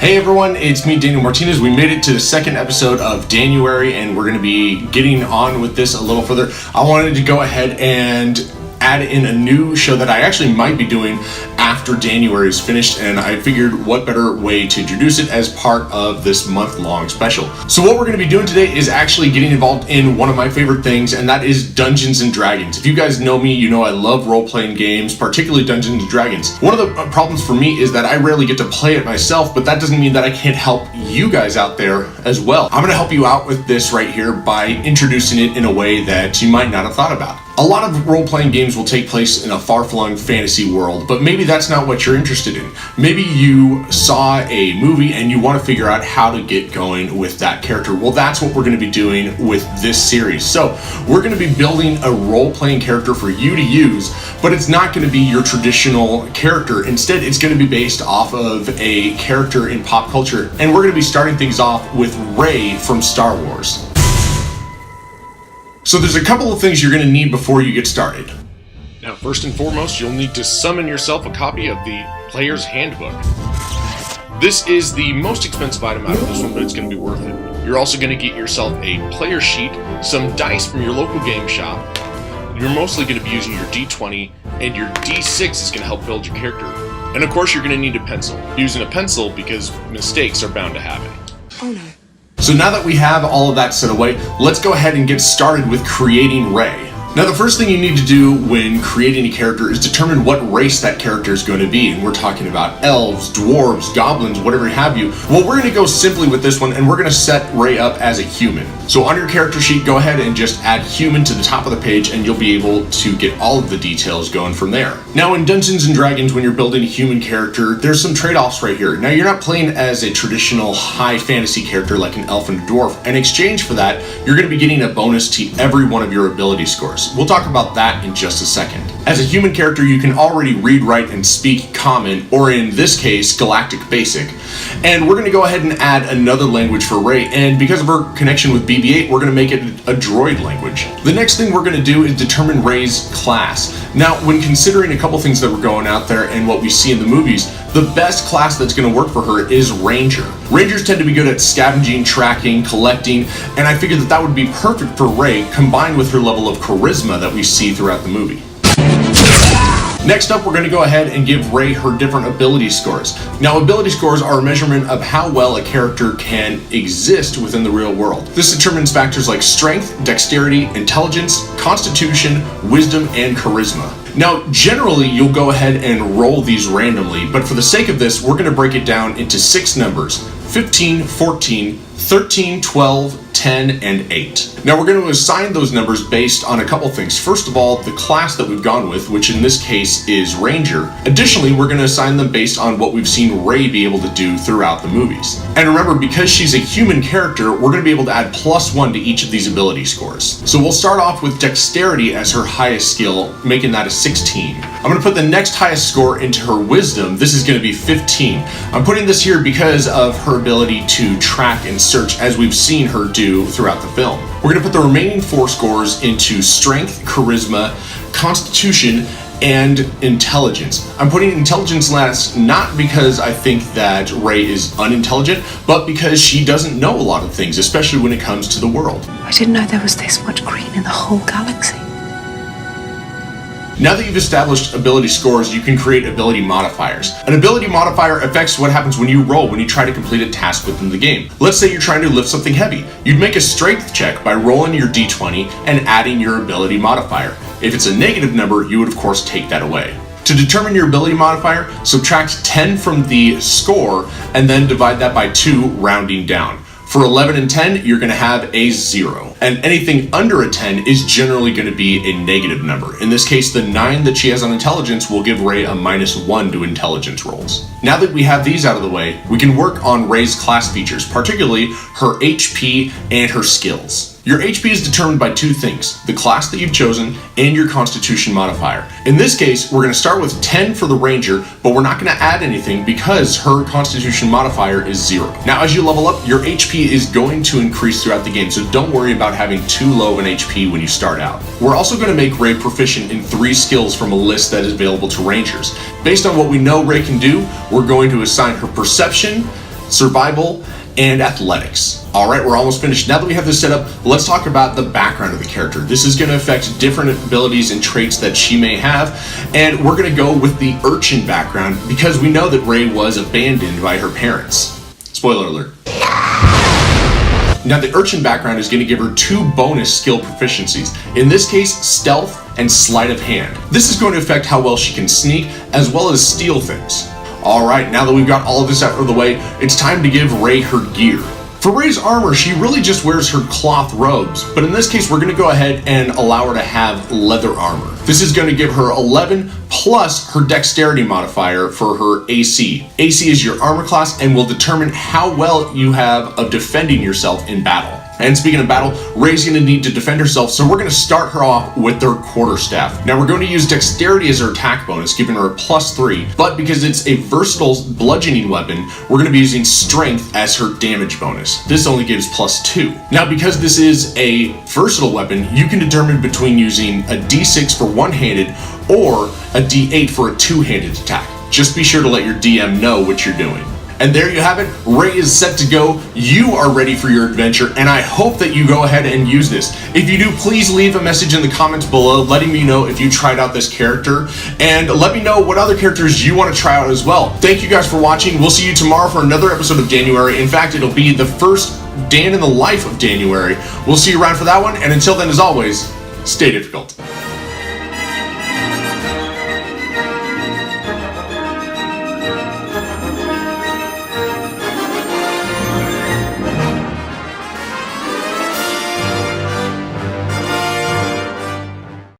Hey everyone, it's me, Daniel Martinez. We made it to the second episode of Danuary, and we're going to be getting on with this a little further. I wanted to go ahead and add in a new show that I actually might be doing after Danuary is finished, and I figured what better way to introduce it as part of this month-long special. So what we're going to be doing today is actually getting involved in one of my favorite things, and that is Dungeons and Dragons. If you guys know me, you know I love role-playing games, particularly Dungeons and Dragons. One of the problems for me is that I rarely get to play it myself, but that doesn't mean that I can't help you guys out there as well. I'm going to help you out with this right here by introducing it in a way that you might not have thought about. A lot of role-playing games will take place in a far-flung fantasy world, but maybe that's not what you're interested in. Maybe you saw a movie and you want to figure out how to get going with that character. Well, that's what we're going to be doing with this series. So we're going to be building a role-playing character for you to use, but it's not going to be your traditional character. Instead, it's going to be based off of a character in pop culture, and we're going to be starting things off with Rey from Star Wars. So there's a couple of things you're going to need before you get started. Now, first and foremost, you'll need to summon yourself a copy of the Player's Handbook. This is the most expensive item out of this one, but it's going to be worth it. You're also going to get yourself a player sheet, some dice from your local game shop. You're mostly going to be using your D20, and your D6 is going to help build your character. And of course, you're going to need a pencil. Using a pencil because mistakes are bound to happen. Oh no. So now that we have all of that set away, let's go ahead and get started with creating Rey. Now the first thing you need to do when creating a character is determine what race that character is going to be, and we're talking about elves, dwarves, goblins, whatever have you. Well, we're going to go simply with this one, and we're going to set Rey up as a human. So on your character sheet, go ahead and just add human to the top of the page, and you'll be able to get all of the details going from there. Now in Dungeons and Dragons, when you're building a human character, there's some trade-offs right here. Now you're not playing as a traditional high fantasy character like an elf and a dwarf. In exchange for that, you're going to be getting a bonus to every one of your ability scores. We'll talk about that in just a second. As a human character, you can already read, write, and speak Common, or in this case, Galactic Basic. And we're going to go ahead and add another language for Rey, and because of her connection with BB-8, we're going to make it a droid language. The next thing we're going to do is determine Rey's class. Now, when considering a couple things that were going out there and what we see in the movies, the best class that's going to work for her is Ranger. Rangers tend to be good at scavenging, tracking, collecting, and I figured that that would be perfect for Rey, combined with her level of charisma that we see throughout the movie. Next up, we're going to go ahead and give Rey her different ability scores. Now, ability scores are a measurement of how well a character can exist within the real world. This determines factors like strength, dexterity, intelligence, constitution, wisdom, and charisma. Now, generally, you'll go ahead and roll these randomly, but for the sake of this, we're going to break it down into 6 numbers: 15, 14, 13, 12, 10, and 8. Now we're going to assign those numbers based on a couple things. First of all, the class that we've gone with, which in this case is Ranger. Additionally, we're going to assign them based on what we've seen Rey be able to do throughout the movies. And remember, because she's a human character, we're going to be able to add +1 to each of these ability scores. So we'll start off with Dexterity as her highest skill, making that a 16. I'm going to put the next highest score into her Wisdom. This is going to be 15. I'm putting this here because of her ability to track and search, as we've seen her do throughout the film. We're going to put the remaining 4 scores into Strength, Charisma, Constitution, and Intelligence. I'm putting Intelligence last not because I think that Rey is unintelligent, but because she doesn't know a lot of things, especially when it comes to the world. I didn't know there was this much green in the whole galaxy. Now that you've established ability scores, you can create ability modifiers. An ability modifier affects what happens when you roll when you try to complete a task within the game. Let's say you're trying to lift something heavy. You'd make a strength check by rolling your D20 and adding your ability modifier. If it's a negative number, you would of course take that away. To determine your ability modifier, subtract 10 from the score and then divide that by 2, rounding down. For 11 and 10, you're going to have a 0. And anything under a 10 is generally going to be a negative number. In this case, the 9 that she has on intelligence will give Rey a -1 to intelligence rolls. Now that we have these out of the way, we can work on Rey's class features, particularly her HP and her skills. Your HP is determined by 2 things: the class that you've chosen and your Constitution modifier. In this case, we're going to start with 10 for the Ranger, but we're not going to add anything because her Constitution modifier is 0. Now, as you level up, your HP is going to increase throughout the game, so don't worry about having too low of an HP when you start out. We're also going to make Rey proficient in 3 skills from a list that is available to Rangers. Based on what we know Rey can do, we're going to assign her Perception, survival, and athletics. All right, we're almost finished. Now that we have this set up, let's talk about the background of the character. This is going to affect different abilities and traits that she may have, and we're going to go with the urchin background because we know that Rey was abandoned by her parents. Spoiler alert. Now the urchin background is going to give her 2 bonus skill proficiencies. In this case, stealth and sleight of hand. This is going to affect how well she can sneak as well as steal things. Alright, now that we've got all of this out of the way, it's time to give Rey her gear. For Rey's armor, she really just wears her cloth robes, but in this case we're going to go ahead and allow her to have leather armor. This is going to give her 11 plus her dexterity modifier for her AC. AC is your armor class and will determine how well you have of defending yourself in battle. And speaking of battle, Rey's going to need to defend herself, so we're going to start her off with their quarterstaff. Now we're going to use dexterity as her attack bonus, giving her a +3, but because it's a versatile bludgeoning weapon, we're going to be using strength as her damage bonus. This only gives +2. Now because this is a versatile weapon, you can determine between using a D6 for one-handed or a D8 for a two-handed attack. Just be sure to let your DM know what you're doing. And there you have it, Rey is set to go. You are ready for your adventure, and I hope that you go ahead and use this. If you do, please leave a message in the comments below letting me know if you tried out this character, and let me know what other characters you want to try out as well. Thank you guys for watching. We'll see you tomorrow for another episode of Danuary. In fact, it'll be the first Dan in the life of Danuary. We'll see you around for that one, and until then, as always, stay difficult.